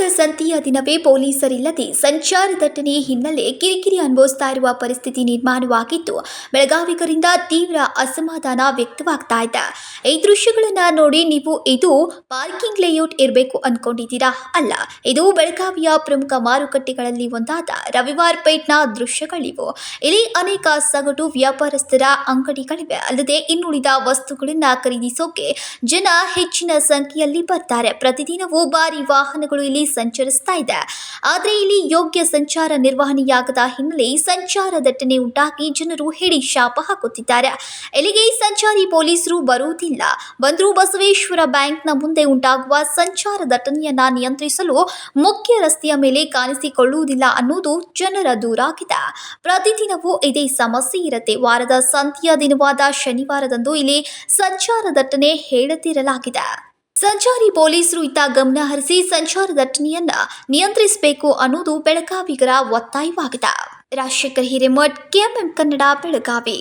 ವಾರದ ಸಂತೆಯ ದಿನವೇ ಪೊಲೀಸರಿಲ್ಲದೆ ಸಂಚಾರ ದಟ್ಟಣೆ ಹಿನ್ನೆಲೆ ಕಿರಿಕಿರಿ ಅನುಭವಿಸ್ತಾ ಇರುವ ಪರಿಸ್ಥಿತಿ ನಿರ್ಮಾಣವಾಗಿದ್ದು, ಬೆಳಗಾವಿಗರಿಂದ ತೀವ್ರ ಅಸಮಾಧಾನ ವ್ಯಕ್ತವಾಗ್ತಾ ಇದೆ. ಈ ದೃಶ್ಯಗಳನ್ನ ನೋಡಿ ನೀವು ಇದು ಪಾರ್ಕಿಂಗ್ ಲೇಔಟ್ ಇರಬೇಕು ಅನ್ಕೊಂಡಿದ್ದೀರಾ? ಅಲ್ಲ, ಇದು ಬೆಳಗಾವಿಯ ಪ್ರಮುಖ ಮಾರುಕಟ್ಟೆಗಳಲ್ಲಿ ಒಂದಾದ ರವಿವಾರ ಪೇಟ್ನ ದೃಶ್ಯಗಳಿವು. ಇಲ್ಲಿ ಅನೇಕ ಸಗಟು ವ್ಯಾಪಾರಸ್ಥರ ಅಂಗಡಿಗಳಿವೆ. ಅಲ್ಲದೆ ಇನ್ನುಳಿದ ವಸ್ತುಗಳನ್ನ ಖರೀದಿಸೋಕೆ ಜನ ಹೆಚ್ಚಿನ ಸಂಖ್ಯೆಯಲ್ಲಿ ಬರ್ತಾರೆ. ಪ್ರತಿದಿನವೂ ಭಾರಿ ವಾಹನಗಳು ಇಲ್ಲಿ ಸಂಚರಿಸ್ತಾ ಇದೆ. ಆದರೆ ಇಲ್ಲಿ ಯೋಗ್ಯ ಸಂಚಾರ ನಿರ್ವಹಣೆಯಾಗದ ಹಿನ್ನೆಲೆ ಸಂಚಾರ ದಟ್ಟಣೆ ಉಂಟಾಗಿ ಜನರು ಹಿಡಿ ಶಾಪ ಹಾಕುತ್ತಿದ್ದಾರೆ. ಇಲ್ಲಿಗೆ ಸಂಚಾರಿ ಪೊಲೀಸರು ಬರುವುದಿಲ್ಲ. ಬಂದರೂ ಬಸವೇಶ್ವರ ಬ್ಯಾಂಕ್ನ ಮುಂದೆ ಉಂಟಾಗುವ ಸಂಚಾರ ದಟ್ಟಣೆಯನ್ನ ನಿಯಂತ್ರಿಸಲು ಮುಖ್ಯ ರಸ್ತೆಯ ಮೇಲೆ ಕಾಣಿಸಿಕೊಳ್ಳುವುದಿಲ್ಲ ಅನ್ನೋದು ಜನರ ದೂರಾಗಿದೆ. ಪ್ರತಿದಿನವೂ ಇದೇ ಸಮಸ್ಯೆ ಇರುತ್ತೆ. ವಾರದ ಸಂತೆಯ ದಿನವಾದ ಶನಿವಾರದಂದು ಇಲ್ಲಿ ಸಂಚಾರ ದಟ್ಟಣೆ ಹೇಳದಿರಲಾಗಿದೆ. ಸಂಚಾರಿ ಪೊಲೀಸರು ಇತ್ತ ಗಮನ ಹರಿಸಿ ಸಂಚಾರ ದಟ್ಟಣೆಯನ್ನ ನಿಯಂತ್ರಿಸಬೇಕು ಅನ್ನೋದು ಬೆಳಗಾವಿಗರ ಒತ್ತಾಯವಾಗಿದೆ. ರಾಜಶೇಖರ್ ಹಿರೇಮಠ್, ಕೆಎಂಎಂ ಕನ್ನಡ, ಬೆಳಗಾವಿ.